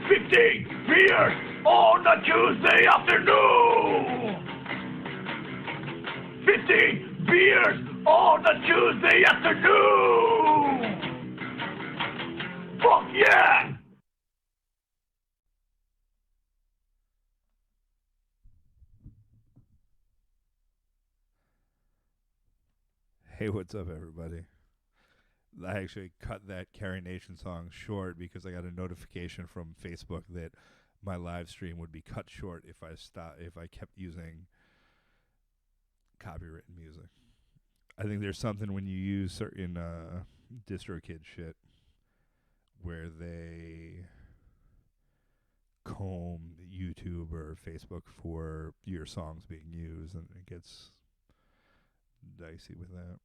15 beers on a Tuesday afternoon. 15 beers on a Tuesday afternoon. Fuck yeah! Hey, what's up, everybody? I actually cut that Carrie Nation song short because I got a notification from Facebook that my live stream would be cut short if I kept using copywritten music. I think there's something when you use certain DistroKid shit where they comb YouTube or Facebook for your songs being used, and it gets dicey with that.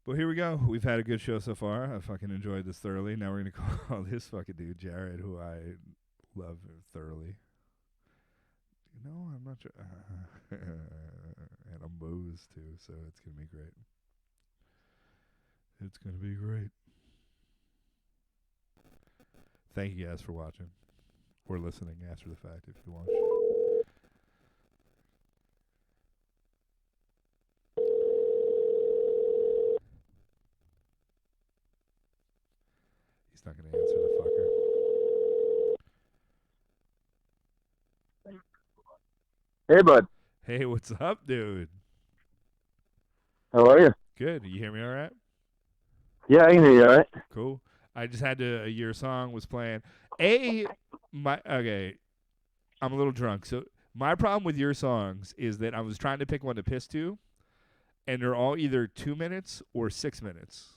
But here we go. We've had a good show so far. I fucking enjoyed this thoroughly. Now we're going to call this fucking dude, Jarrod, who I love thoroughly. No, I'm not sure. And I'm booze, too, so it's going to be great. It's going to be great. Thank you guys for watching or listening after the fact if you want. He's not going to answer the fucker. Hey, bud. Hey, what's up, dude? How are you? Good. You hear me all right? Yeah, I can hear you all right. Cool. I just had your song was playing. Okay, I'm a little drunk. So my problem with your songs is that I was trying to pick one to piss to, and they're all either 2 minutes or 6 minutes.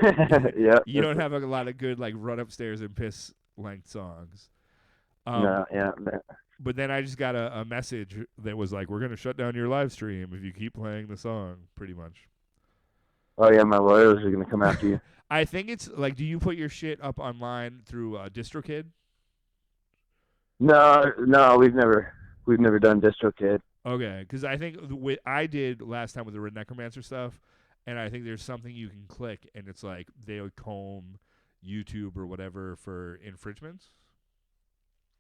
Yeah. You don't have a lot of good like run upstairs and piss length songs. No, yeah. But then I just got a message that was like, "We're gonna shut down your live stream if you keep playing the song." Pretty much. Oh yeah, my lawyers are gonna come after you. I think it's like, do you put your shit up online through DistroKid? No, we've never done DistroKid. Okay, because I think what I did last time with the Red Necromancer stuff, and I think there's something you can click, and it's like they would comb YouTube or whatever for infringements.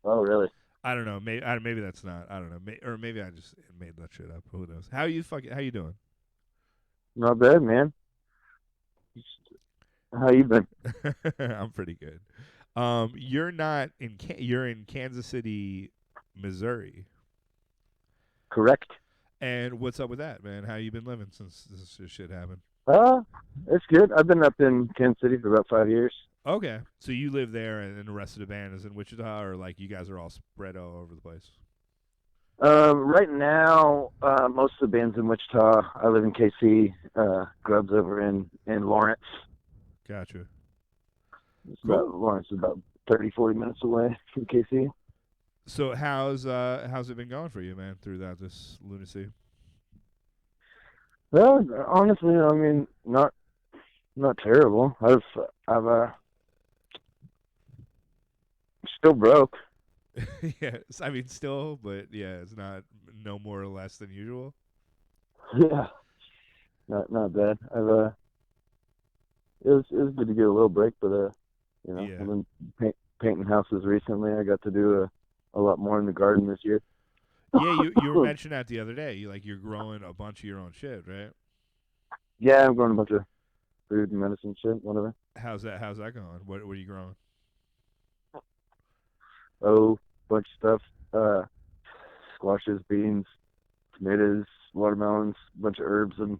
Oh really? I don't know. Maybe that's not. I don't know. Or maybe I just made that shit up. Who knows? How you doing? Not bad, man. How you been? I'm pretty good. You're not in. You're in Kansas City, Missouri. Correct. And what's up with that, man? How you been living since this shit happened? It's good. I've been up in Kansas City for about 5 years. Okay, so you live there, and the rest of the band is in Wichita, or like you guys are all spread all over the place? Right now, most of the band's in Wichita. I live in KC. Grub's over in Lawrence. Gotcha. Lawrence is about 30, 40 minutes away from KC. So how's it been going for you, man, throughout this lunacy? Well, honestly, I mean, not terrible. I've still broke. Yeah, I mean, still, but yeah, it's not no more or less than usual. Yeah, not bad. It was good to get a little break, but Yeah. I've been painting houses recently. I got to do a lot more in the garden this year. Yeah, you were mentioning that the other day. You're growing a bunch of your own shit, right? Yeah, I'm growing a bunch of food and medicine shit, whatever. How's that going? What are you growing? Oh, bunch of stuff. Squashes, beans, tomatoes, watermelons, bunch of herbs and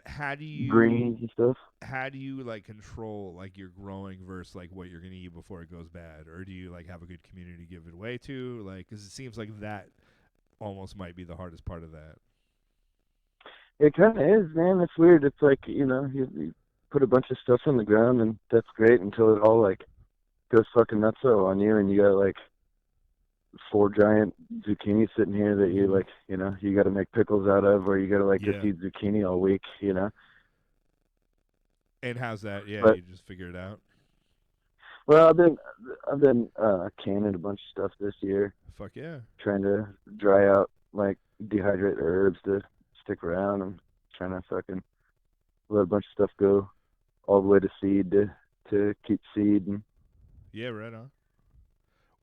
How do you greens and stuff. How do you like control like your growing versus like what you're gonna eat before it goes bad, or do you like have a good community to give it away to? Like, because it seems like that almost might be the hardest part of that. It kind of is, man. It's weird. It's like, you put a bunch of stuff on the ground and that's great until it all like goes fucking nutso on you and you got like 4 giant zucchini sitting here that you like, you got to make pickles out of, or you got to like just eat zucchini all week, And how's that? Yeah, but, you just figure it out. Well, I've been canning a bunch of stuff this year. Fuck yeah. Trying to dry out like dehydrate herbs to stick around. I'm trying to fucking let a bunch of stuff go all the way to seed to to keep seed. And Yeah, right on.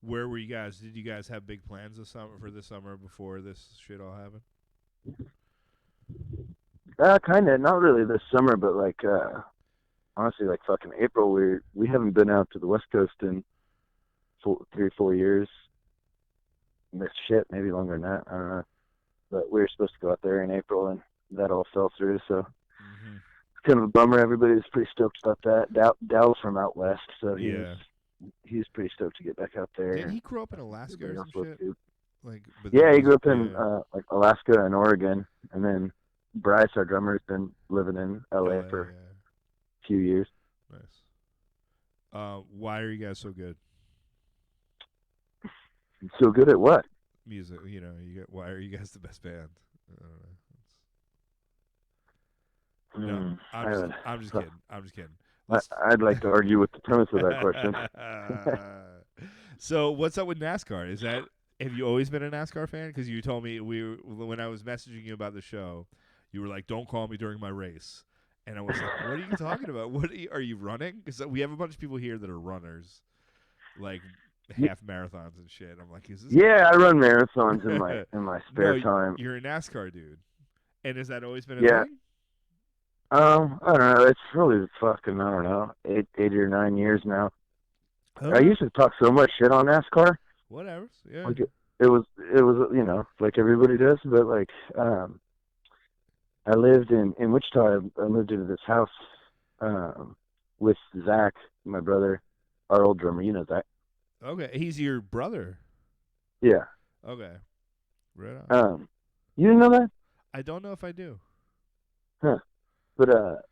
Where were you guys? Did you guys have big plans this summer before this shit all happened? kind of, not really this summer, but like honestly, like fucking April, we haven't been out to the West Coast in 3-4 years. This shit, maybe longer than that. I don't know. But we were supposed to go out there in April, and that all fell through. So it's kind of a bummer. Everybody was pretty stoked about that. Dow's from out west, so he's pretty stoked to get back out there. Did he grow up in Alaska or some shit? Like, yeah, he grew up in like Alaska and Oregon, and then Bryce, our drummer, has been living in LA for a few years. Nice. Why are you guys so good? So good at what? Music. Why are you guys the best band? I don't know. No, I'm just kidding. I'm just kidding. I'd like to argue with the premise of that question. So, what's up with NASCAR? Have you always been a NASCAR fan? Because you told me when I was messaging you about the show, you were like, "Don't call me during my race," and I was like, "What are you talking about? Are you running?" Because we have a bunch of people here that are runners, like half marathons and shit. I'm like, "Is this?" Yeah, I run marathons in my spare time. You're a NASCAR dude, and has that always been a thing? I don't know. It's really fucking, I don't know, 8 or 9 years now. I used to talk so much shit on NASCAR. Whatever. Yeah. Like it was like everybody does, but like I lived in Wichita. I moved into this house with Zach, my brother, our old drummer. You know Zach. Okay, he's your brother. Yeah. Okay. Right on. You didn't know that? I don't know if I do. Huh. But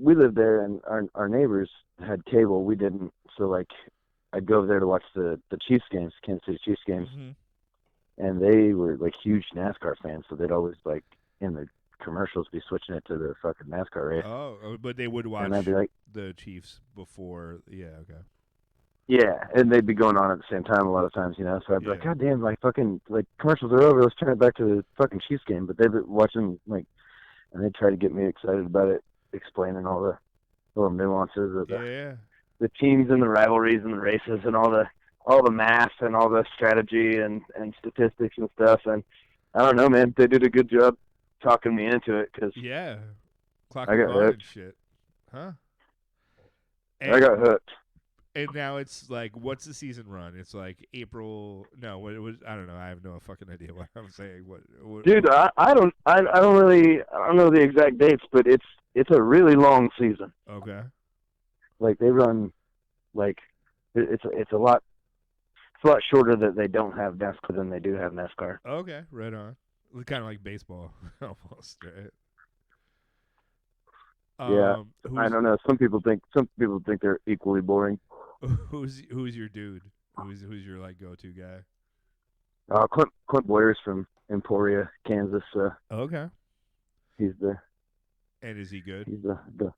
we lived there, and our neighbors had cable. We didn't. So like, I'd go over there to watch the Chiefs games, Kansas City Chiefs games, and they were like huge NASCAR fans. So they'd always like in the commercials be switching it to the fucking NASCAR race. Oh, but they would watch the Chiefs before. Yeah, okay. Yeah, and they'd be going on at the same time a lot of times, So I'd be like, God damn, like fucking like commercials are over. Let's turn it back to the fucking Chiefs game. But they'd be watching like. And they try to get me excited about it, explaining all the little nuances of the teams and the rivalries and the races and all the math and all the strategy and statistics and stuff. And I don't know, man. They did a good job talking me into it because I got hooked. And shit, huh? I got hooked. And now it's like, what's the season run? It's like April. No, it was. I don't know. I have no fucking idea what I'm saying. What Dude, I don't know the exact dates, but it's a really long season. Okay. Like they run, like it's a lot shorter that they don't have NASCAR than they do have NASCAR. Okay, right on. Kind of like baseball, almost. Right? Yeah, I don't know. Some people think they're equally boring. Who's your dude? Who's your like go-to guy? Clint Boyers from Emporia, Kansas. Okay. He's the. And is he good? He's the.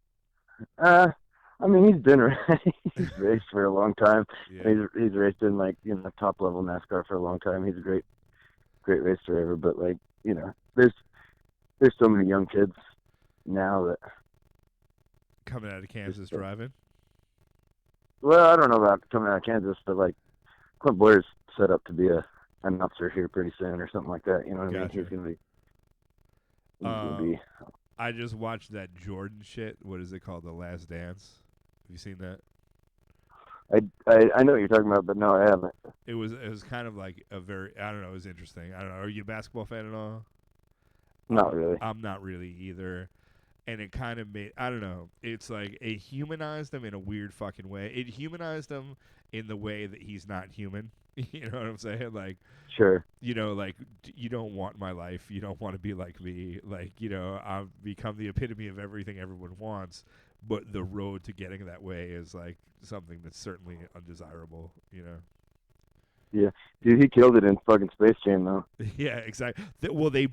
I mean, he's been he's raced for a long time. Yeah. He's raced in like top level NASCAR for a long time. He's a great race driver. But like there's so many young kids now that coming out of Kansas driving. Well, I don't know about coming out of Kansas, but like Clint Boyer's set up to be an announcer here pretty soon or something like that. You know what I mean? He's gonna be. I just watched that Jordan shit. What is it called? The Last Dance. Have you seen that? I know what you're talking about, but no, I haven't. It was kind of like I don't know. It was interesting. I don't know. Are you a basketball fan at all? Not really. I'm not really either. And it kind of made, I don't know, it's like it humanized him in a weird fucking way. It humanized him in the way that he's not human. You know what I'm saying? Like, sure. Like, you don't want my life. You don't want to be like me. Like, I've become the epitome of everything everyone wants. But the road to getting that way is like something that's certainly undesirable, Yeah, dude, he killed it in fucking Space Jam, though. Yeah, exactly. Well, they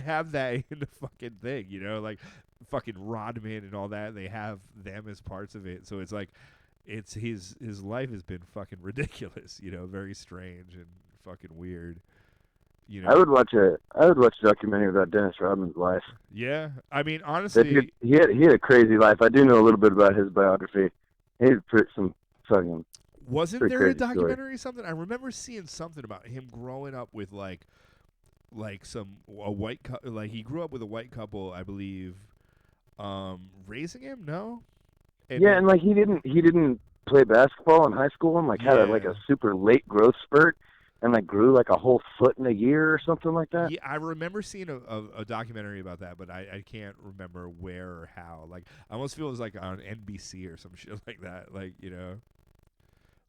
have that in the fucking thing, like fucking Rodman and all that. They have them as parts of it, so it's like, it's his life has been fucking ridiculous, very strange and fucking weird. I would watch a documentary about Dennis Rodman's life. Yeah, I mean, honestly, he had a crazy life. I do know a little bit about his biography. He's some fucking Wasn't pretty there a crazy story. documentary or something? I remember seeing something about him growing up with like a white like he grew up with a white couple, I believe, raising him. No, Yeah, and like he didn't play basketball in high school and like had like yeah. a super late growth spurt and like grew like a whole foot in a year or something like that. Yeah, I remember seeing a documentary about that, but I can't remember where or how. Like, I almost feel it was like on NBC or some shit like that. Like,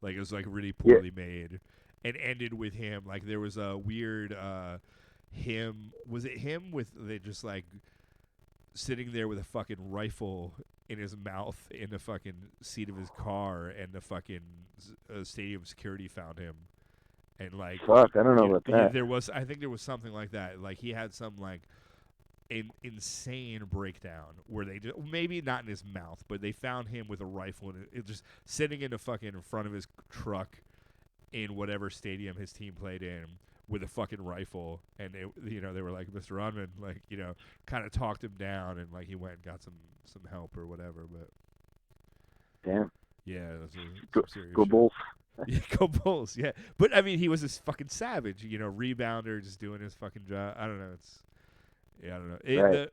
like it was like really Yeah, poorly made, and ended with him. Like there was a weird him. Was it him with they just like sitting there with a fucking rifle in his mouth in the fucking seat of his car, and the fucking stadium security found him, and like fuck, I don't know about that. there was I think there was something like that. Like he had some like insane breakdown where they just, maybe not in his mouth, but they found him with a rifle and it just sitting in the fucking in front of his truck in whatever stadium his team played in with a fucking rifle, and they were like, Mr. Rodman, like, kind of talked him down, and like he went and got some help or whatever. But Damn, yeah, that's go, some serious go shit. Bulls. Yeah, go Bulls. Yeah, but I mean, he was this fucking savage, rebounder, just doing his fucking job. I don't know. I don't know. Right.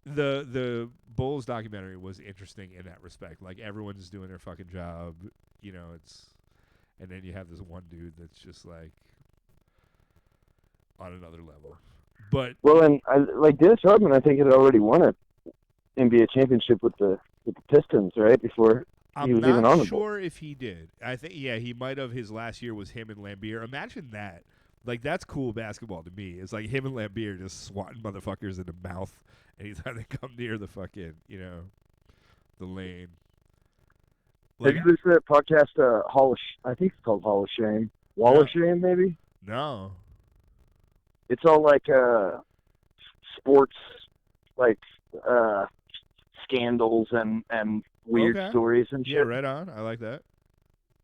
The Bulls documentary was interesting in that respect. Like everyone's doing their fucking job. And then you have this one dude that's just like on another level. But Well, and like Dennis Rodman, I think had already won an NBA championship with the Pistons, right, before he I'm was even on not the Bulls. sure if he did. I think he might have. His last year was him and Lambeer. Imagine that. Like that's cool basketball to me. It's like him and Lambeer just swatting motherfuckers in the mouth anytime they come near the fucking, the lane. Have Like you listened to that podcast, I think it's called Hall of Shame. Wall no, of Shame, maybe? no. It's all like sports, like scandals and weird Okay. stories and shit. Yeah, right on. I like that.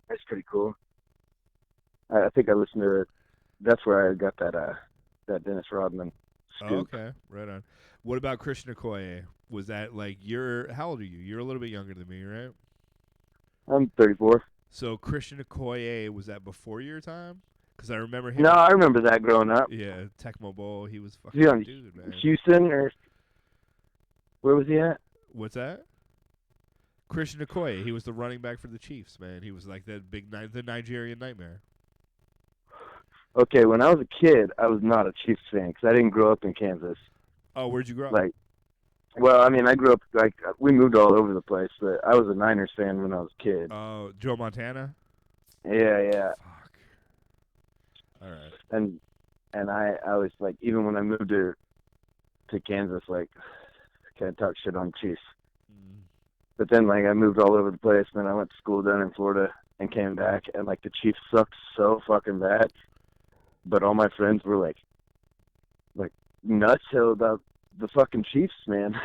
That's pretty cool. I think I listened to it. That's where I got that Dennis Rodman scoop. Oh, okay, right on. What about Christian Okoye? Was that like how old are you? You're a little bit younger than me, right? I'm 34. So Christian Okoye, was that before your time? Because I remember him. No, I remember that growing up. Yeah, Tecmo Bowl. He was fucking Was he on dude, man. Houston or where was he at? What's that? Christian Okoye. He was the running back for the Chiefs, man. He was like that the Nigerian nightmare. Okay, when I was a kid, I was not a Chiefs fan because I didn't grow up in Kansas. Oh, where'd you grow up? Like, well, I mean, I grew up like we moved all over the place, but I was a Niners fan when I was a kid. Oh, Joe Montana. Yeah. Fuck. All right. And I was like, even when I moved to Kansas, like, can't talk shit on Chiefs. But then, like, I moved all over the place, and then I went to school down in Florida and came back, and, like, the Chiefs sucked so fucking bad. But all my friends were, like nuts about the fucking Chiefs, man.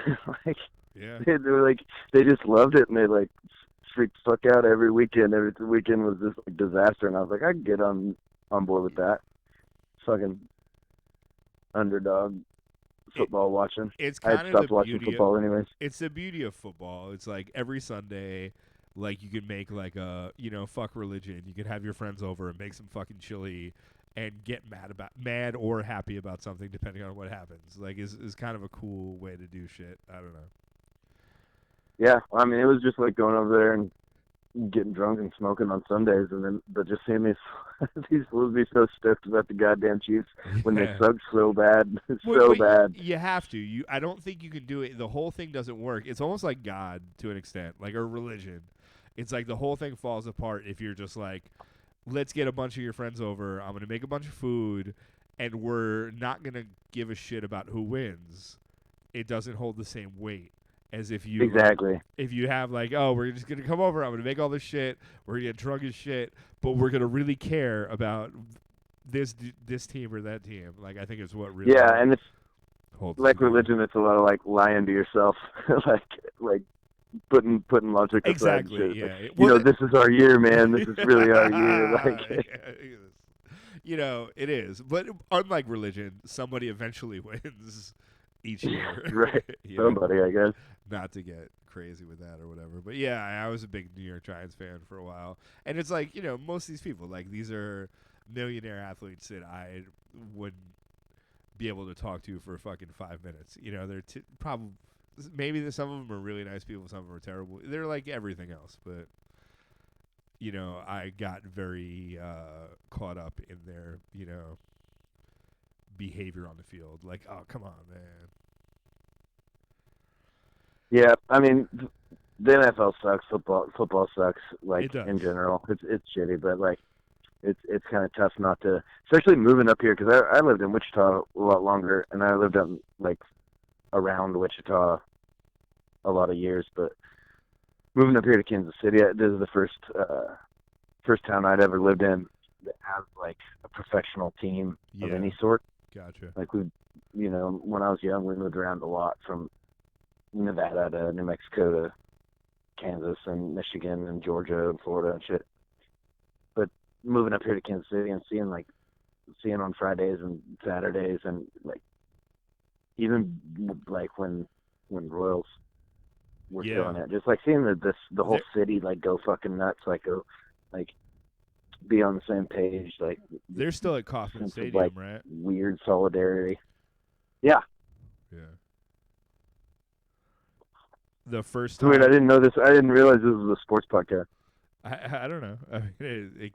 Like, Yeah. they were, like, they just loved it, and they, like, freaked the fuck out every weekend. Every weekend was just, like, disaster, and I was like, I can get on board with that. Fucking underdog football watching. It's I kind had of stopped the watching beauty football anyways. It's the beauty of football. It's like every Sunday, like you can make like a fuck religion. You can have your friends over and make some fucking chili, and get mad or happy about something depending on what happens. Like is kind of a cool way to do shit. I don't know. Yeah, I mean, it was just like going over there and getting drunk and smoking on Sundays, and then but just seeing these fools be so stoked about the goddamn Chiefs when they suck so bad, bad. You have to. I don't think you can do it. The whole thing doesn't work. It's almost like God to an extent, like a religion. It's like the whole thing falls apart if you're just like, let's get a bunch of your friends over. I'm gonna make a bunch of food, and we're not gonna give a shit about who wins. It doesn't hold the same weight as if you if you have like, oh, we're just gonna come over, I'm gonna make all this shit, we're gonna get drunk as shit, but we're gonna really care about this team or that team. Like I think it's what really and it's holds like together. religion. It's a lot of like lying to yourself, like putting logic aside. Exactly. And shit. Yeah. Like, this is our year, man. This is really our year. Like, it is. But unlike religion, somebody eventually wins. each year. Right. You know? Somebody, I guess. Not to get crazy with that or whatever. But yeah, I was a big New York Giants fan for a while. And it's like, most of these people, like these are millionaire athletes that I wouldn't be able to talk to for fucking 5 minutes. They're probably, maybe some of them are really nice people, some of them are terrible. They're like everything else, but I got very caught up in their, behavior on the field. Like, oh, come on, man. Yeah, I mean, the NFL sucks. Football sucks. Like in general, it's shitty. But like, it's kind of tough not to, especially moving up here because I lived in Wichita a lot longer, and I lived up like around Wichita a lot of years. But moving up here to Kansas City, this is the first town I'd ever lived in that has like a professional team of any sort. Gotcha. Like when I was young, we moved around a lot from Nevada to New Mexico to Kansas and Michigan and Georgia and Florida and shit. But moving up here to Kansas City and seeing on Fridays and Saturdays and like even like when Royals were killing it, just like seeing the whole city like go fucking nuts, like go like be on the same page, like they're still at Kauffman Stadium, like, right? Weird solidarity. Yeah. Yeah. The first time. Weird. I didn't know this. I didn't realize this was a sports podcast. I don't know. I mean,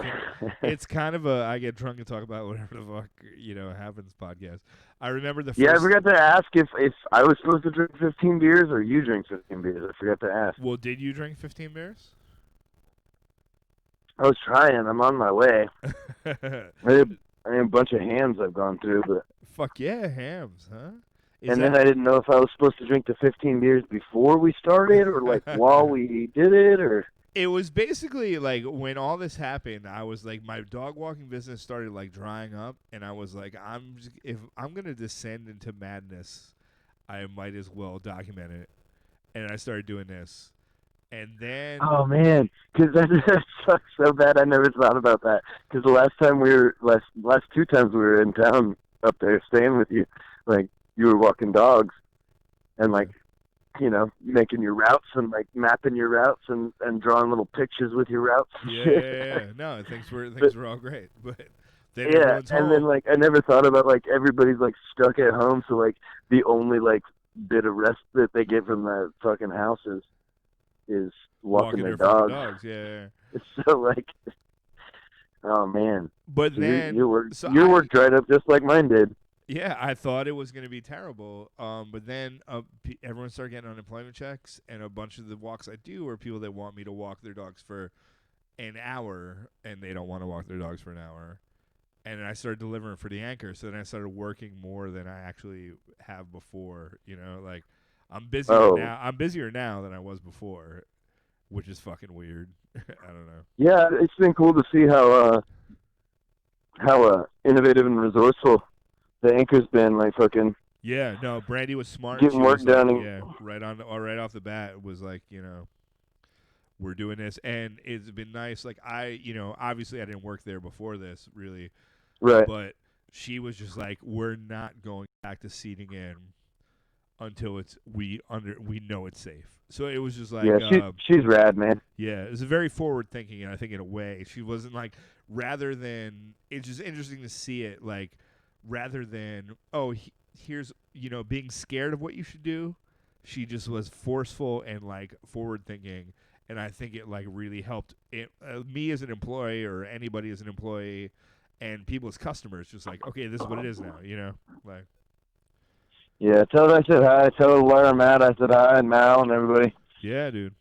it's kind of a I get drunk and talk about whatever the fuck happens podcast. I remember the first. Yeah, I forgot to ask if I was supposed to drink 15 beers or you drink 15 beers. I forgot to ask. Well, did you drink 15 beers? I was trying. I'm on my way. I had a bunch of hams I've gone through, but fuck yeah, hams, huh? Then I didn't know if I was supposed to drink the 15 beers before we started or like while we did it, or. It was basically like when all this happened, I was like, my dog walking business started like drying up, and I was like, if I'm gonna descend into madness, I might as well document it, and I started doing this. And then, oh man, because that sucks so bad. I never thought about that. Because the last two times we were in town up there staying with you, like you were walking dogs, and like making your routes and like mapping your routes and drawing little pictures with your routes. Yeah. No, things were all great, but then and then like I never thought about like everybody's like stuck at home, so like the only like bit of rest that they get from the fucking house is walking their dogs. Yeah. So like, oh man. But so then your work dried up just like mine did. Yeah, I thought it was going to be terrible. But then everyone started getting unemployment checks, and a bunch of the walks I do are people that want me to walk their dogs for an hour, and they don't want to walk their dogs for an hour. And then I started delivering for the anchor, so then I started working more than I actually have before. Like I'm busier now. I'm busier now than I was before, which is fucking weird. I don't know. Yeah, it's been cool to see how innovative and resourceful the anchor's been. Like fucking. Yeah, no, Brandy was smart. Getting work done. Yeah, right off the bat, it was like we're doing this, and it's been nice. Like obviously I didn't work there before this, really. Right. But she was just like, we're not going back to seating in until we know it's safe. So it was just like, she's rad, man. Yeah, it was a very forward thinking, and I think in a way she wasn't like, rather than, it's just interesting to see it like, rather than here's being scared of what you should do, she just was forceful and like forward thinking, and I think it like really helped me as an employee or anybody as an employee. And people as customers, just like, okay, this is what it is now, like. Yeah, tell her I said hi. Tell her where I'm at. I said hi, and Mal and everybody. Yeah, dude.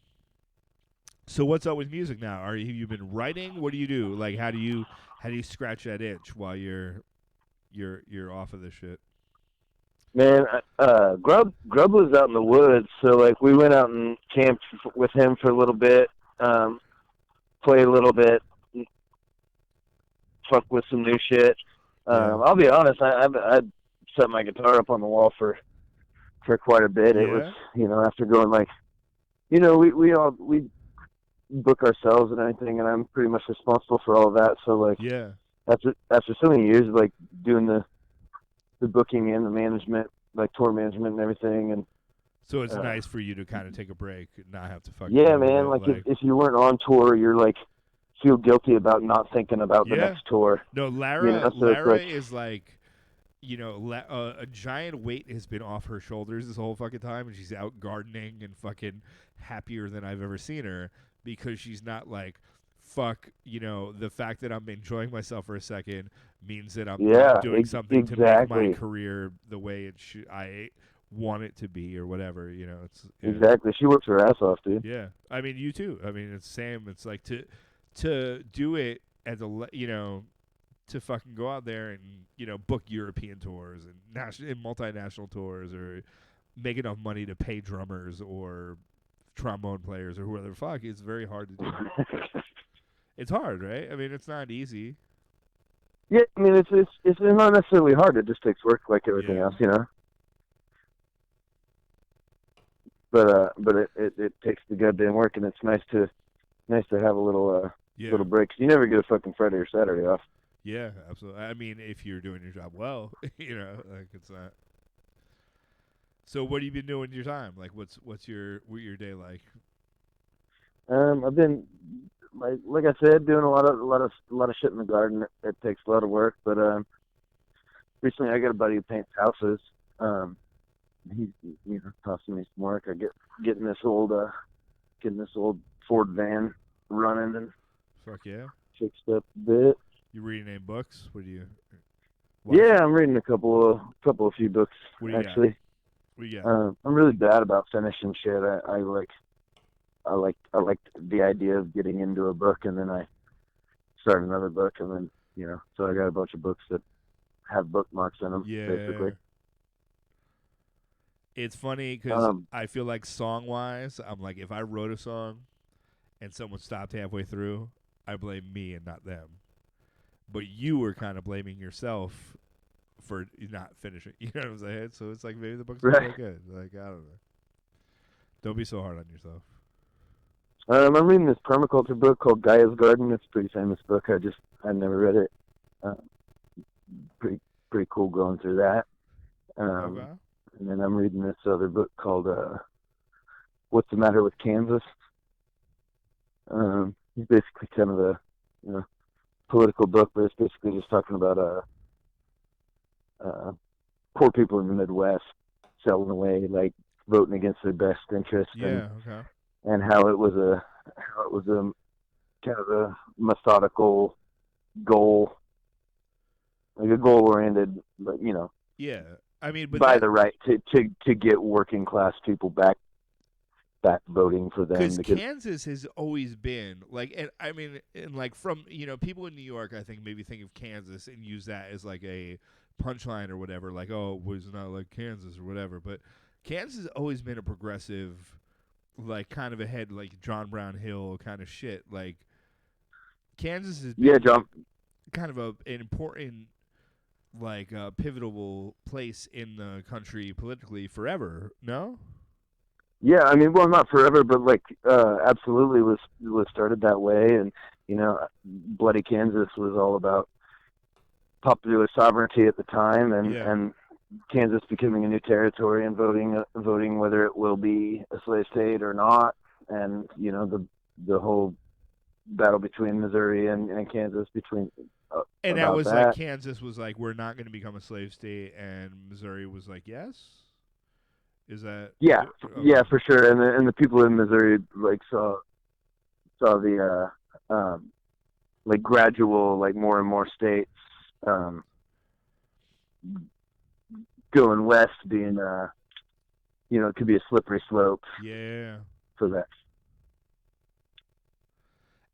So what's up with music now? Have you been writing? What do you do? Like, how do you scratch that itch while you're off of this shit? Man, Grub was out in the woods, so like we went out and camped with him for a little bit, played a little bit. Fuck with some new shit. I'll be honest, I set my guitar up on the wall for quite a bit. Yeah. It was, after going like, we book ourselves and everything, and I'm pretty much responsible for all of that. So like, yeah, after so many years of like doing the booking and the management, like tour management and everything, and So it's nice for you to kind of take a break and not have to fucking yeah, deal with man. it, Like if you weren't on tour, you're like feel guilty about not thinking about the next tour. No, You know, so it's Lara like, is like, you know, a giant weight has been off her shoulders this whole fucking time, and she's out gardening and fucking happier than I've ever seen her because she's not like, fuck, you know, the fact that I'm enjoying myself for a second means that I'm not doing something to make my career the way I want it to be or whatever, you know. It's exactly. She works her ass off, dude. Yeah, I mean, you too. I mean, it's same. It's like to do it as you know, to fucking go out there and, you know, book European tours and multinational tours, or make enough money to pay drummers or trombone players or whoever the fuck. It's very hard to do. It's hard, right? I mean, it's not easy. Yeah, I mean, it's not necessarily hard. It just takes work like everything else, you know. But it takes the goddamn work, and it's nice to have a little break. 'Cause you never get a fucking Friday or Saturday off. Yeah, absolutely. I mean, if you're doing your job well, you know, like it's not. So, what have you been doing in your time? Like, what's your day like? I've been like I said, doing a lot of shit in the garden. It takes a lot of work, but recently I got a buddy who paints houses. He's tossing me some work. I getting this old Ford van running and fuck yeah, fixed up a bit. You reading any books? What do you? Yeah, I'm reading a few books actually. What do you got? I'm really bad about finishing shit. I like the idea of getting into a book, and then I start another book, and then, you know, so I got a bunch of books that have bookmarks in them, basically. It's funny because I feel like song-wise, I'm like, if I wrote a song and someone stopped halfway through, I blame me and not them. But you were kind of blaming yourself for not finishing. You know what I'm saying? So it's like maybe the book's not that good. Like, I don't know. Don't be so hard on yourself. I'm reading this permaculture book called Gaia's Garden. It's a pretty famous book. I never read it. Pretty cool going through that. Okay. And then I'm reading this other book called What's the Matter with Kansas? It's basically kind of a, you know, political book, but it's basically just talking about poor people in the Midwest selling away, like voting against their best interest. Yeah, okay. And how it was a kind of a methodical goal, like a goal-oriented, but, you know. Yeah, I mean, but by the right to get working class people back voting for them, because Kansas has always been like, and I mean, and like from, you know, people in New York, I think maybe think of Kansas and use that as like a punchline or whatever, like, oh, it was not like Kansas or whatever, but Kansas has always been a progressive, like, kind of ahead, like John Brown Hill kind of shit. Like, Kansas has been kind of an important, like, pivotal place in the country politically forever. No? Yeah, I mean, well, not forever, but like absolutely was started that way, and, you know, Bloody Kansas was all about popular sovereignty at the time, and Kansas becoming a new territory and voting whether it will be a slave state or not, and, you know, the whole battle between Missouri and Kansas between. And that was like Kansas was like, we're not going to become a slave state, and Missouri was like, yes. Is that? Yeah, yeah, for sure. And the people in Missouri like saw the like gradual, like more and more states going west being you know, it could be a slippery slope. Yeah. For that.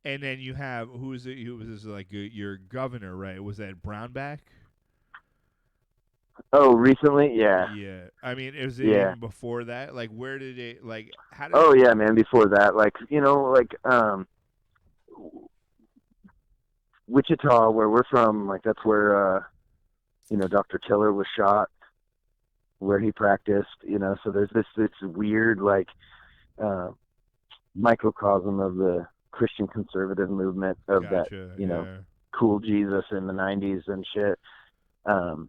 And then you have who was like your governor, right? Was that Brownback? Oh, recently, yeah. Yeah, I mean, was it even before that? Like, where did it? Like, how did? Oh yeah, man. Before that, like, you know, like Wichita, where we're from, like that's where you know, Dr. Tiller was shot, where he practiced. You know, so there's this weird like microcosm of the Christian conservative movement of that, you know, cool Jesus in the '90s and shit.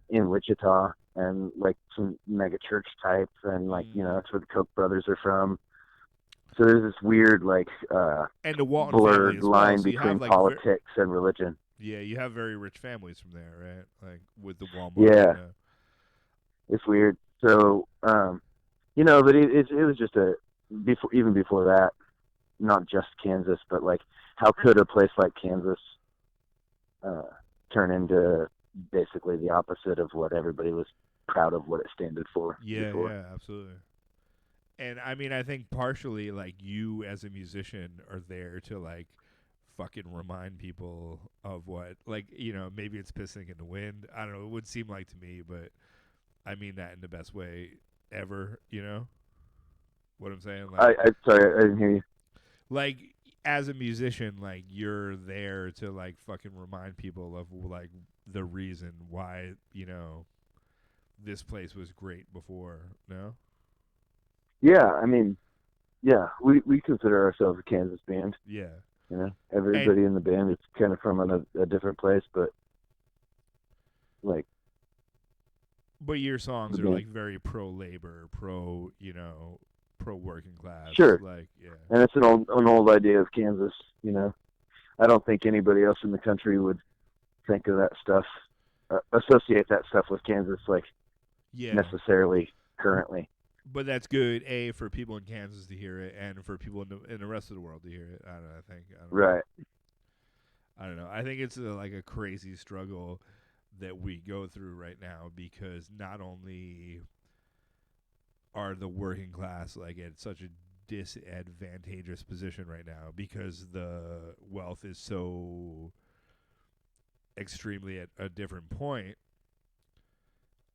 In Wichita, and like some mega church type, and like that's where the Koch brothers are from. So there's this weird like and the Walton family blurred as well. line So you have between like politics and religion. yeah, you have very rich families from there, right? Like with the Walmart. Yeah, it's weird. So but it was just even before that, not just Kansas, but like how could a place like Kansas turn into basically the opposite of what everybody was proud of what it stood for before. Yeah, absolutely. And I mean, I think partially like you as a musician are there to like fucking remind people of what, like, maybe it's pissing in the wind. I don't know. It would seem like to me, but I mean that in the best way ever. You know what I'm saying? Like, I sorry, I didn't hear you. Like as a musician, like you're there to like fucking remind people of like the reason why this place was great before. No. Yeah, I mean, yeah, we consider ourselves a Kansas band. Yeah. Everybody in the band is kind of from a different place, but like. But your songs are like very pro labor, pro working class. Sure. Like, yeah. And it's an old idea of Kansas. I don't think anybody else in the country would think of that stuff, associate that stuff with Kansas, like necessarily currently. But that's good, A, for people in Kansas to hear it, and for people in the rest of the world to hear it. I don't know. Right. I don't know. I think it's like a crazy struggle that we go through right now, because not only are the working class like at such a disadvantageous position right now because the wealth is so extremely at a different point,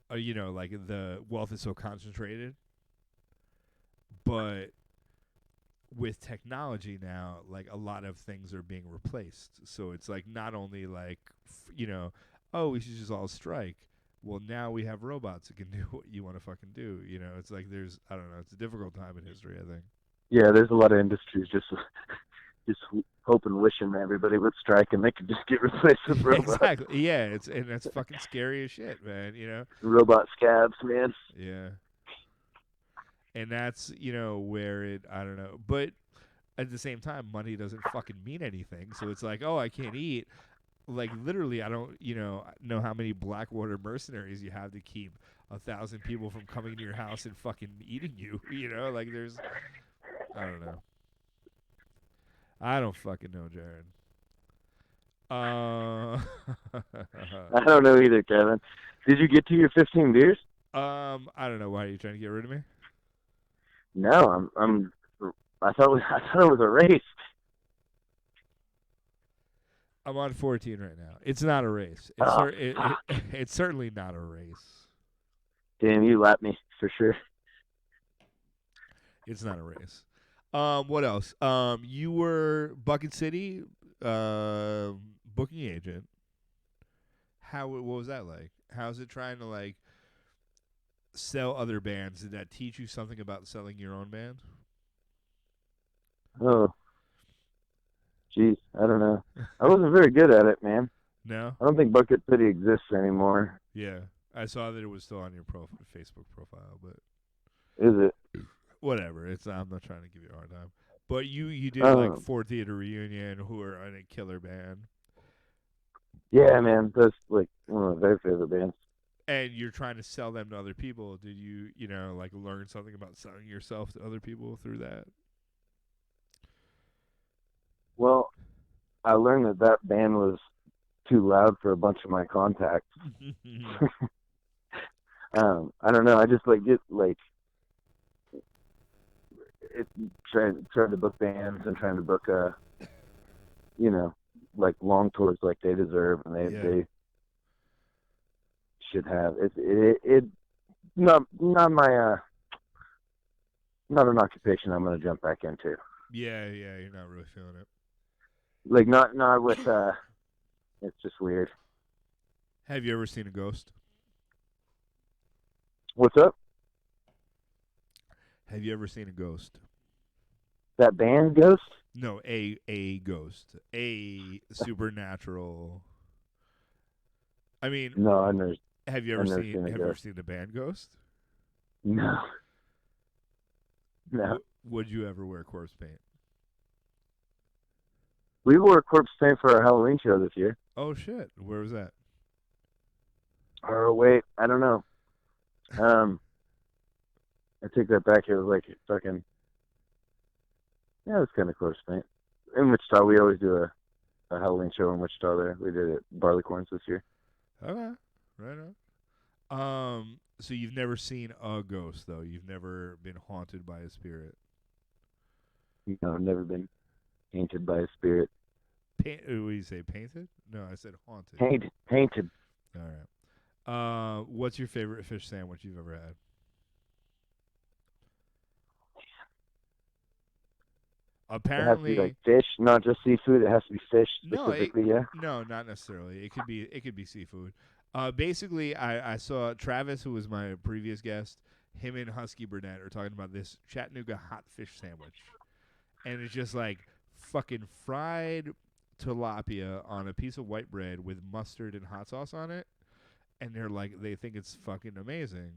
like the wealth is so concentrated. But with technology now, like a lot of things are being replaced. So it's like not only like, oh, we should just all strike. Well, now we have robots that can do what you want to fucking do. It's like I don't know. It's a difficult time in history, I think. Yeah, there's a lot of industries just hoping, wishing that everybody would strike and they could just get replaced with robots. Exactly. Yeah, and that's fucking scary as shit, man. Robot scabs, man. Yeah. And that's, where I don't know. But at the same time, money doesn't fucking mean anything. So it's like, oh, I can't eat. Like, literally, I don't, know how many Blackwater mercenaries you have to keep 1,000 people from coming to your house and fucking eating you. Like there's, I don't know. I don't fucking know, Jarrod. I don't know either, Kevin. Did you get to your 15 beers? I don't know. Why are you trying to get rid of me? No, I thought it was a race. I'm on 14 right now. It's not a race. It's certainly not a race. Damn, you lapped me for sure. It's not a race. What else? You were Bucket City booking agent. What was that like? How's it trying to like sell other bands? Did that teach you something about selling your own band? Oh, jeez, I don't know. I wasn't very good at it, man. No? I don't think Bucket City exists anymore. Yeah. I saw that it was still on your Facebook profile, but is it? Whatever. I'm not trying to give you a hard time. But you did like Ford Theater Reunion, who are in a killer band. Yeah, man, that's like one of my very favorite bands. And you're trying to sell them to other people. Did you, like learn something about selling yourself to other people through that? Well, I learned that band was too loud for a bunch of my contacts. I don't know. I just trying to book bands and trying to book like long tours like they deserve, and they should have. It not my not an occupation I'm going to jump back into. Yeah, you're not really feeling it. Like not with it's just weird. Have you ever seen a ghost? What's up? Have you ever seen a ghost? That band Ghost? No, a ghost. A supernatural. I mean, no, I've never Have you I've ever never seen seen a Have you ever ghost. seen the band Ghost? No. No. Would you ever wear corpse paint? We wore corpse paint for our Halloween show this year. Oh shit! Where was that? Or wait, I don't know. I take that back. It was like fucking. Yeah, it was kind of corpse paint. In Wichita, we always do a Halloween show in Wichita. There, we did it Barleycorns this year. Okay, right on. So you've never seen a ghost though. You've never been haunted by a spirit. You know, never been painted by a spirit. What do you say? Painted? No, I said haunted. Painted. All right. What's your favorite fish sandwich you've ever had? It has to be Apparently, like fish, not just seafood. It has to be fish no, specifically. Yeah. no, not necessarily. It could be seafood. Basically, I saw Travis, who was my previous guest. Him and Husky Burnett are talking about this Chattanooga hot fish sandwich, and it's just like fucking fried tilapia on a piece of white bread with mustard and hot sauce on it, and they think it's fucking amazing,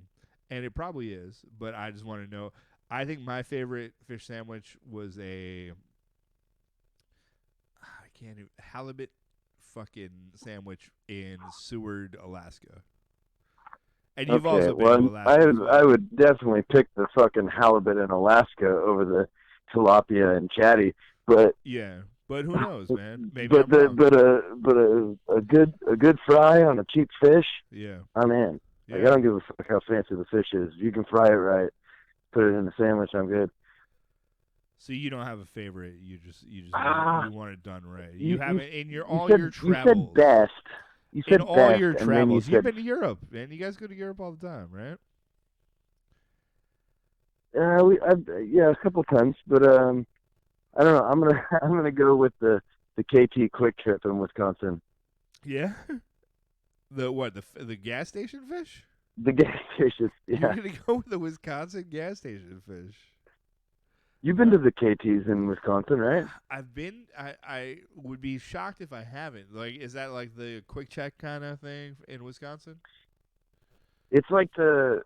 and it probably is. But I just want to know. I think my favorite fish sandwich was halibut fucking sandwich in Seward, Alaska. And you've also been to Alaska as well. I would definitely pick the fucking halibut in Alaska over the tilapia and chatty, but yeah, but who knows, man? Maybe but I'm wrong. a good fry on a cheap fish. Yeah, I'm in. yeah. Like, I don't give a fuck how fancy the fish is. If you can fry it right, put it in a sandwich, I'm good. So you don't have a favorite. You just you want it done right. You haven't in your you your travels. You said best. You said in all best, your and then travels, you you've said, been to Europe, man. You guys go to Europe all the time, right? yeah, a couple times, but I don't know. I'm gonna go with the KT Quick Trip in Wisconsin. Yeah. The gas station fish? The gas station. Yeah. You're gonna go with the Wisconsin gas station fish. You've been to the KTs in Wisconsin, right? I've been. I would be shocked if I haven't. Like, is that like the quick check kind of thing in Wisconsin? It's like the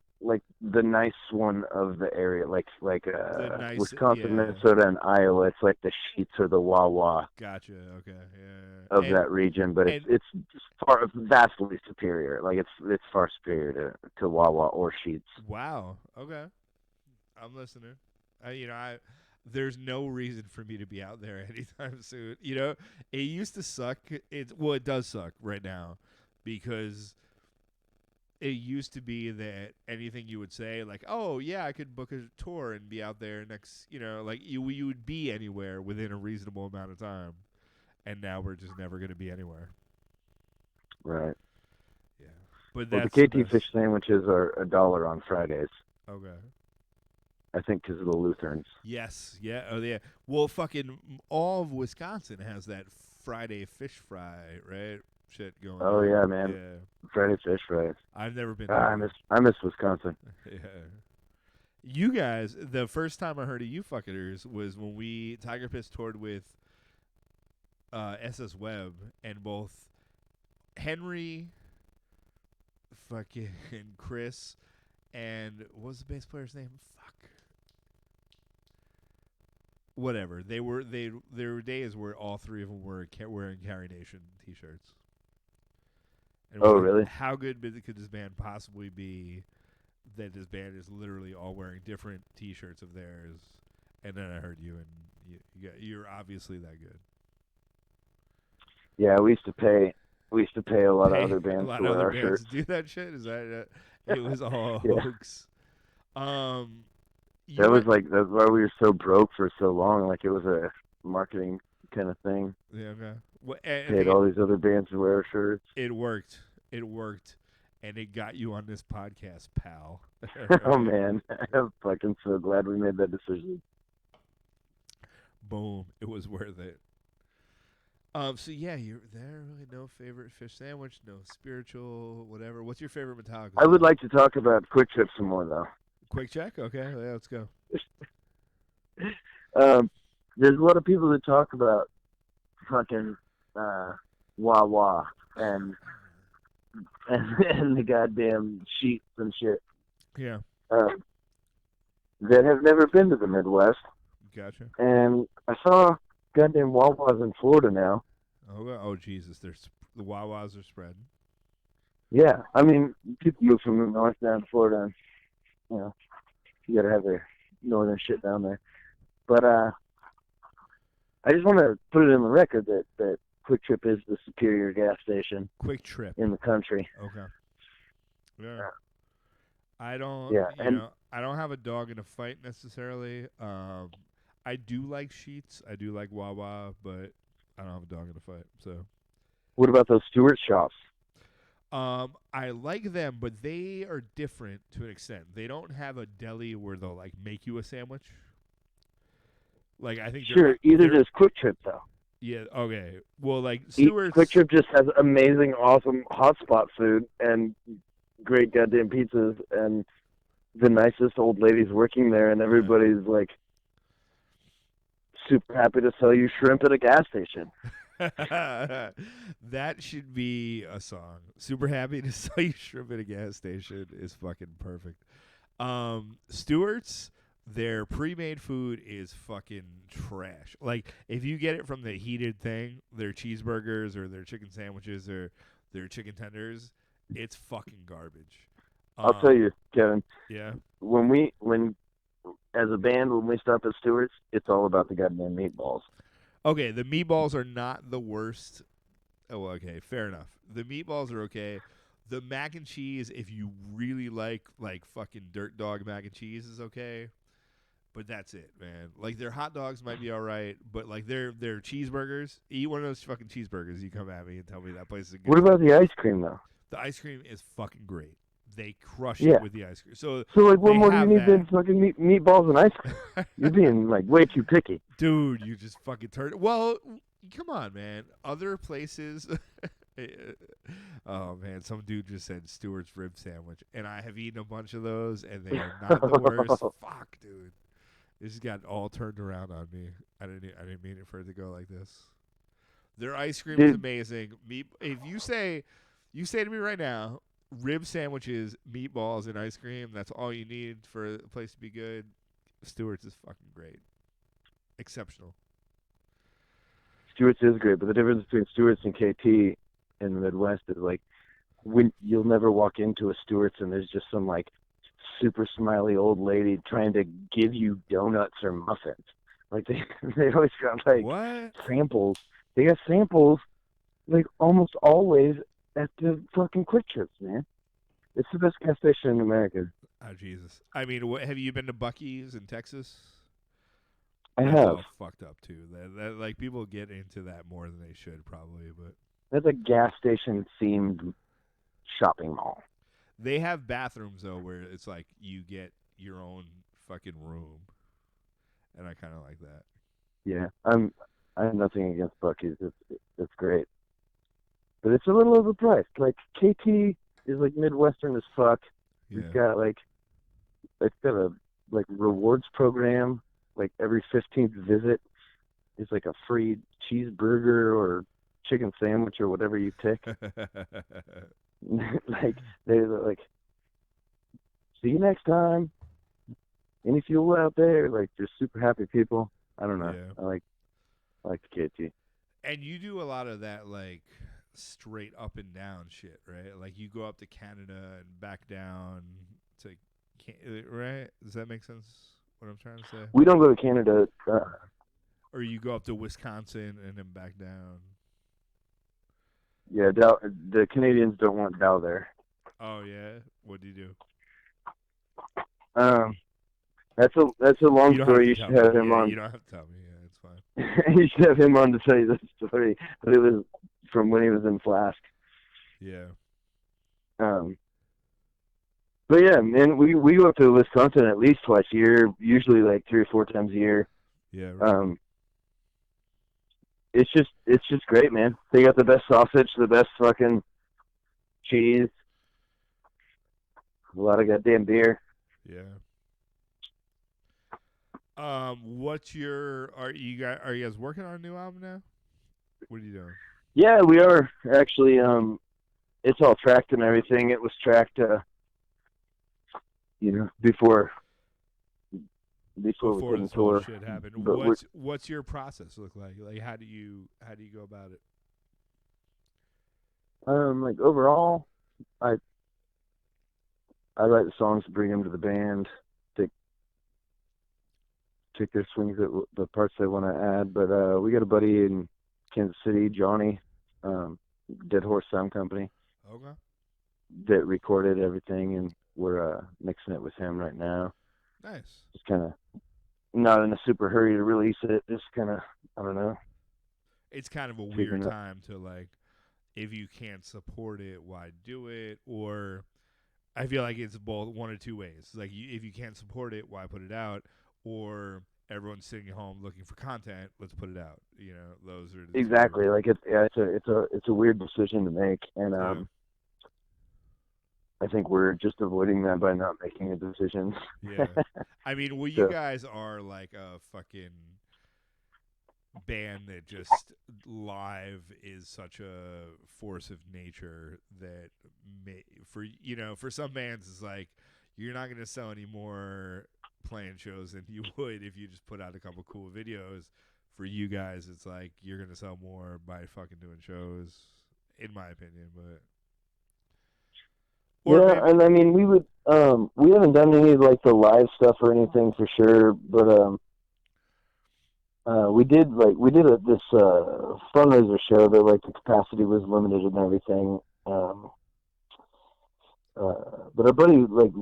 nice one of the area, like nice, Wisconsin, yeah. Minnesota, and Iowa. It's like the Sheetz or the Wawa. Gotcha. Okay. Yeah. Of that region, but it's vastly superior. Like it's far superior to Wawa or Sheetz. Wow. Okay. I'm listening. There's no reason for me to be out there anytime soon. It used to suck. It does suck right now because it used to be that anything you would say, like, oh yeah, I could book a tour and be out there next. Like you would be anywhere within a reasonable amount of time, and now we're just never going to be anywhere. Right. Yeah. But the that's KT fish sandwiches are $1 on Fridays. Okay. I think because of the Lutherans. Yes. Yeah. Oh, yeah. Well, fucking all of Wisconsin has that Friday fish fry, right? Shit going on. Oh, yeah, man. Yeah. Friday fish fries. I've never been I miss Wisconsin. Yeah. You guys, the first time I heard of you fuckers was when we Tiger Piss toured with SS Webb, and both Henry, fucking Chris, and what was the bass player's name? Fuck. Whatever. There were days where all three of them were wearing Carrie Nation t-shirts. And really? How good could this band possibly be that this band is literally all wearing different t-shirts of theirs? And then I heard you, and you're obviously that good. Yeah, we used to pay a lot of other bands to wear our shirts. Do that shit? Is that it was all yeah. hoax. That's why we were so broke for so long. Like, it was a marketing kind of thing. Yeah, okay. Paid all these other bands to wear our shirts. It worked, and it got you on this podcast, pal. Oh man, I'm fucking so glad we made that decision. Boom! It was worth it. So yeah, you're there. Really, no favorite fish sandwich, no spiritual, whatever. What's your favorite Metallica song? I would like to talk about Quick Trip some more, though. Quick check? Okay, yeah, let's go. There's a lot of people that talk about fucking Wawa, and and the goddamn sheets and shit Yeah. uh, that have never been to the Midwest. Gotcha. And I saw goddamn Wawa's in Florida now. Oh Jesus! The Wawas are spreading. Yeah, I mean, people move from the north down to Florida, and you know, you gotta have their northern shit down there. But I just want to put it in the record that Quick Trip is the superior gas station Quick Trip. in the country. Okay. Yeah. I don't. Yeah, and I don't have a dog in a fight necessarily. I do like Sheets. I do like Wawa, but I don't have a dog in a fight. So. what about those Stewart shops? I like them, but they are different to an extent. They don't have a deli where they'll like make you a sandwich. Like I think Sure, either does Quick Trip though. Yeah. Okay. Well, like Stewart's. Quick Trip just has amazing, awesome hotspot food and great goddamn pizzas and the nicest old ladies working there, and everybody's like super happy to sell you shrimp at a gas station. That should be a song. Super happy to sell you shrimp at a gas station is fucking perfect. Stewart's, their pre-made food is fucking trash. Like if you get it from the heated thing, their cheeseburgers or their chicken sandwiches or their chicken tenders, it's fucking garbage. I'll tell you, Kevin. Yeah. When as a band, when we stop at Stewart's, it's all about the goddamn meatballs. Okay, the meatballs are not the worst. Oh, okay, fair enough. The meatballs are okay. The mac and cheese, if you really like fucking dirt dog mac and cheese, is okay. But that's it, man. Like their hot dogs might be all right, but like their cheeseburgers, eat one of those fucking cheeseburgers. You come at me and tell me that place is good. What about the ice cream though? The ice cream is fucking great. They crush it with the ice cream. So like, what more do you need that. than fucking meatballs and ice cream? You're being like way too picky, dude. You just fucking turned. Well, come on, man. Other places. Oh man, some dude just said Stewart's rib sandwich, and I have eaten a bunch of those, and they are not the worst. Fuck, dude. This got all turned around on me. I didn't mean it for it to go like this. Their ice cream is amazing. If you say to me right now, rib sandwiches, meatballs, and ice cream, that's all you need for a place to be good. Stewart's is fucking great. Exceptional. Stewart's is great, but the difference between Stewart's and KT in the Midwest is like when you'll never walk into a Stewart's and there's just some like super smiley old lady trying to give you donuts or muffins. Like they always got like samples. They got samples like almost always at the fucking Quick Trips, man. It's the best gas station in America. Oh Jesus! I mean, have you been to Buc-ee's in Texas? I That's have. all fucked up too. That like people get into that more than they should probably, but that's a gas station themed shopping mall. They have bathrooms though where it's like you get your own fucking room, and I kind of like that. Yeah, I have nothing against Buc-ee's. It's great, but it's a little overpriced. Like KT is like Midwestern as fuck. Yeah. It's got a like rewards program. Like every 15th visit is like a free cheeseburger or chicken sandwich or whatever you pick. Like they're like, see you next time. Any fuel out there? Like just super happy people. I don't know. Yeah. I like the KT. And you do a lot of that like straight up and down shit, right? Like you go up to Canada and back down to, right? Does that make sense? What I'm trying to say? We don't go to Canada. Or you go up to Wisconsin and then back down. Yeah, the Canadians don't want Dow there. Oh yeah, what do you do? That's a long story. You should have him on. You don't have to tell me. Yeah, it's fine. You should have him on to tell you the story. But it was from when he was in Flask. Yeah. But yeah, man, we go up to Wisconsin at least twice a year, usually like 3 or 4 times a year. Yeah. Right. It's just great, man. They got the best sausage, the best fucking cheese, a lot of goddamn beer. Yeah. Are you guys working on a new album now? What are you doing? Yeah, we are actually. it's all tracked and everything. It was tracked, before we Before couldn't this whole tour. shit happened, But what's your process look like? Like, how do you go about it? like overall, I write the songs, bring them to the band, take their swings at the parts they want to add. But we got a buddy in Kansas City, Johnny, Dead Horse Sound Company, Okay. that recorded everything, and we're mixing it with him right now. Nice. Just kind of not in a super hurry to release it. Just kind of, I don't know. It's kind of a weird time to, like, if you can't support it, why do it? Or I feel like it's both, one or two ways. Like, if you can't support it, why put it out? Or everyone's sitting at home looking for content, let's put it out. You know, those are the Exactly. two. Like it's a weird decision to make, and Yeah. I think we're just avoiding that by not making a decision. Yeah. I mean, well, you guys are like a fucking band that just live is such a force of nature that for some bands it's like you're not going to sell any more playing shows than you would if you just put out a couple cool videos. For you guys, it's like you're going to sell more by fucking doing shows, in my opinion. But Yeah, and I mean we haven't done any like the live stuff or anything for sure, but we did this fundraiser show that like the capacity was limited and everything. But our buddy like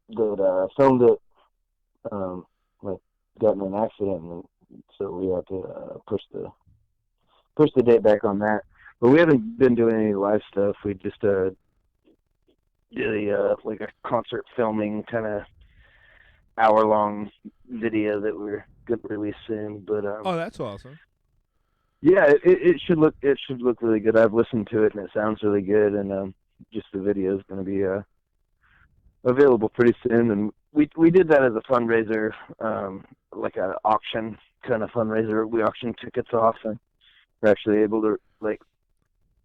that filmed it like got in an accident, and so we had to push the date back on that. But we haven't been doing any live stuff. We just did like a concert filming kind of hour-long video that we're gonna release soon. But oh, that's awesome. Yeah, it should look really good. I've listened to it and it sounds really good, and just the video is going to be available pretty soon. And we did that as a fundraiser, like an auction kind of fundraiser. We auctioned tickets off, and we're actually able to like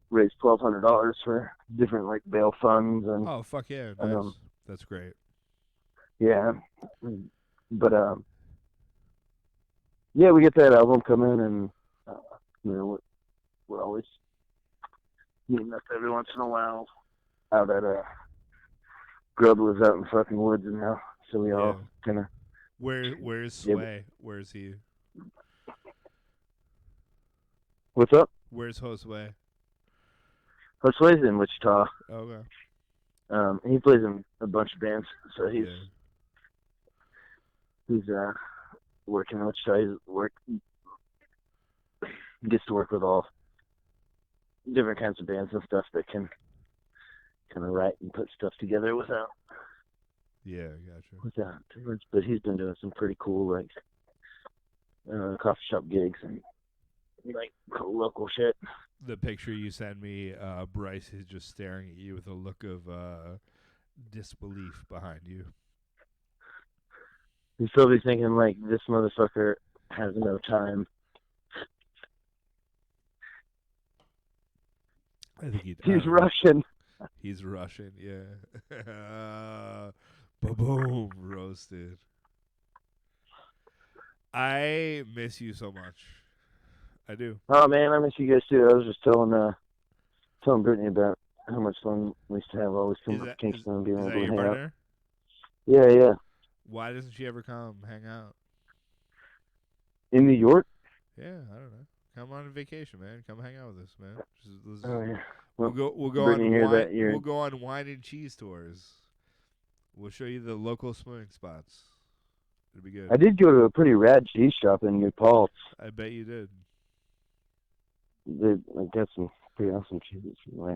raise $1,200 for different like bail funds. And oh fuck yeah, nice. That's great. Yeah, but yeah, we get that album coming, and we're always meeting up every once in a while out at Grub lives out in the fucking woods now, so we all kind of. Where's Sway? Where's he? What's up? Where's Josue? Josue's in Wichita. Okay. He plays in a bunch of bands, so he's working in Wichita. Gets to work with all different kinds of bands and stuff that can kind of write and put stuff together without too much. But he's been doing some pretty cool like coffee shop gigs and like cool local shit. The picture you sent me, Bryce is just staring at you with a look of disbelief behind you. He's probably thinking like, this motherfucker has no time. I think he's Russian. He's Russian, yeah. Boom, roasted. I miss you so much. I do. Oh man, I miss you guys too. I was just telling Brittany about how much fun we used to have always coming to Kingston and being able to hang out. Yeah. Why doesn't she ever come hang out? In New York? Yeah, I don't know. Come on vacation, man. Come hang out with us, man. Oh yeah. We'll go on wine and cheese tours. We'll show you the local swimming spots. It'll be good. I did go to a pretty rad cheese shop in New Paltz. I bet you did. They got some pretty awesome cheeses. Yeah.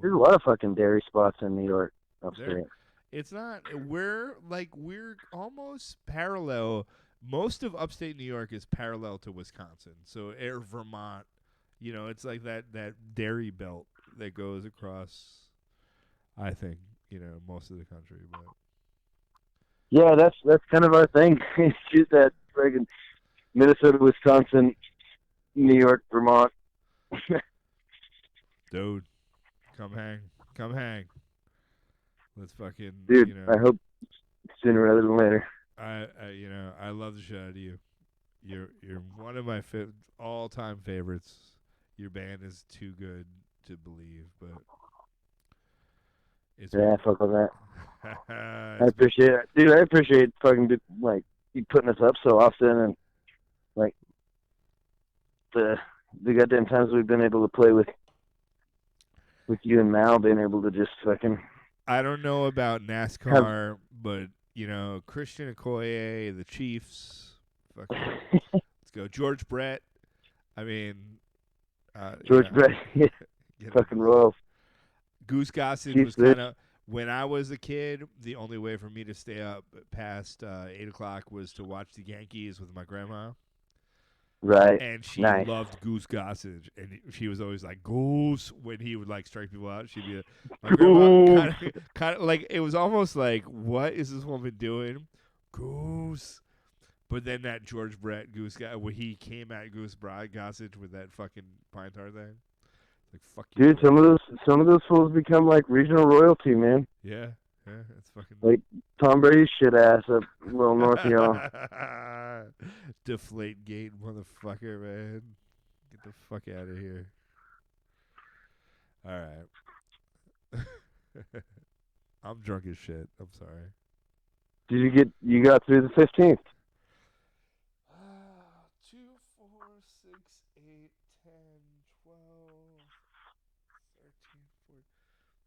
There's a lot of fucking dairy spots in New York upstate. It's not. We're almost parallel. Most of upstate New York is parallel to Wisconsin. So Vermont, it's like that dairy belt that goes across, I think, most of the country. But yeah, that's kind of our thing. It's just that friggin' Minnesota, Wisconsin, New York, Vermont. Dude, come hang. Come hang. Let's fucking, Dude, you know. I hope sooner rather than later. I love the shit out of you. You're one of my all-time favorites. Your band is too good to believe, but it's Yeah, fuck all that. I it's been, appreciate it. Dude, I appreciate fucking, like, you putting us up so often and, like, the goddamn times we've been able to play with you and Mal, being able to just fucking... I don't know about NASCAR, but, you know, Christian Okoye, the Chiefs, fucking, let's go. George Brett, I mean... George Brett, fucking Royals. Goose Gossage Chiefs was kind of... When I was a kid, the only way for me to stay up past 8 o'clock was to watch the Yankees with my grandma. Right. And she Nice. loved Goose Gossage, and she was always like Goose when he would like strike people out. She'd be my grandma kind of like, it was almost like, what is this woman doing? Goose. But then that George Brett Goose guy, when he came at Goose Gossage with that fucking pine tar thing, like fuck you. Dude, some of those fools become like regional royalty, man. Yeah, it's fucking like Tom Brady's shit ass up a little north of y'all. Deflate gate, motherfucker, man. Get the fuck out of here. All right. I'm drunk as shit. I'm sorry. Did you got through the 15th? 2, 4, 6, 8, 10, 12, 13, 14.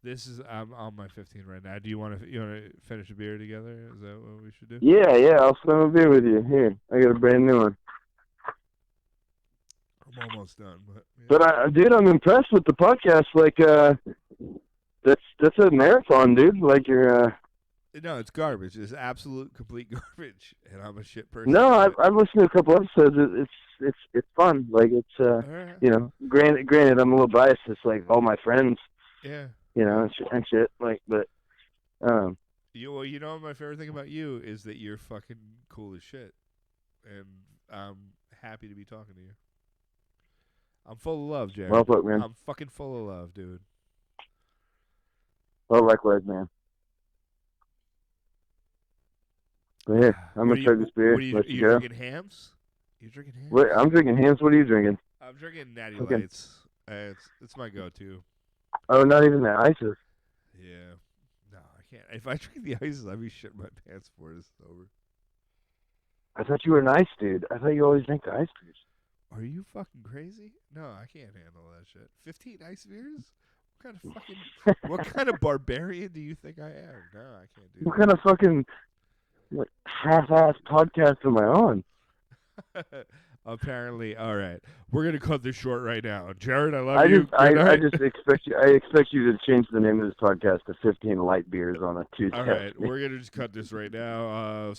This is I'm on my 15 right now. Do you want to finish a beer together? Is that what we should do? Yeah. I'll slam a beer with you. Here, I got a brand new one. I'm almost done, but yeah. But dude, I'm impressed with the podcast. Like, that's a marathon, dude. Like you're. No, it's garbage. It's absolute complete garbage, and I'm a shit person. No, I've listened to a couple episodes. It's fun. Like it's right. you know, granted, I'm a little biased. It's like all my friends. Yeah. You know, and shit. Like, but you know, my favorite thing about you is that you're fucking cool as shit, and I'm happy to be talking to you. I'm full of love, Jarrod. Well put, man. I'm fucking full of love, dude. Well, likewise, man. But here, I'm gonna chug this beer. You drinking hams? You drinking hams? Wait, I'm drinking hams. What are you drinking? I'm drinking Natty Lights. It's my go-to. Oh, not even the ices. Yeah. No, I can't. If I drink the ices, I'd be shitting my pants before it's over. I thought you were an ice dude. I thought you always drank the ice beers. Are you fucking crazy? No, I can't handle that shit. 15 ice beers? What kind of barbarian do you think I am? No, I can't do that. What kind of fucking half-ass podcast am I on? Apparently, all right. We're gonna cut this short right now. Jarrod, I love you. I just expect you. I expect you to change the name of this podcast to 15 light beers on a Tuesday. All right, we're gonna just cut this right now.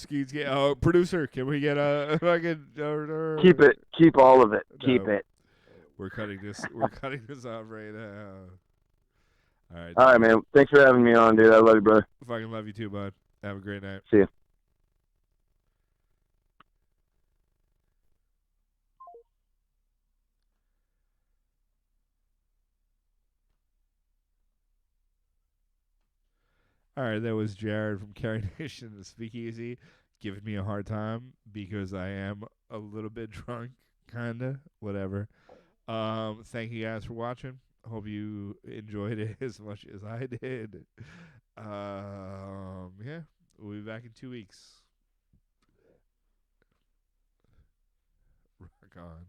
Producer, can we get a fucking? Keep it. Keep all of it. No, keep it. We're cutting this. We're cutting this off right now. All right. All right, man. Thanks for having me on, dude. I love you, brother. Fucking love you too, bud. Have a great night. See ya. All right, that was Jarrod from Carrie Nation and Speakeasy giving me a hard time because I am a little bit drunk, kinda, whatever. Thank you guys for watching. Hope you enjoyed it as much as I did. Yeah, we'll be back in 2 weeks. Rock on.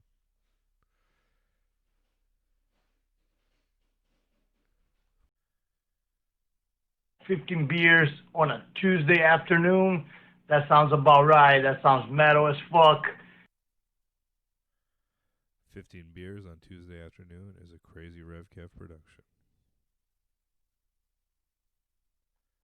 $15 beers on a Tuesday afternoon. That sounds about right. That sounds metal as fuck. 15 beers on Tuesday afternoon is a Crazy Rev Kev production.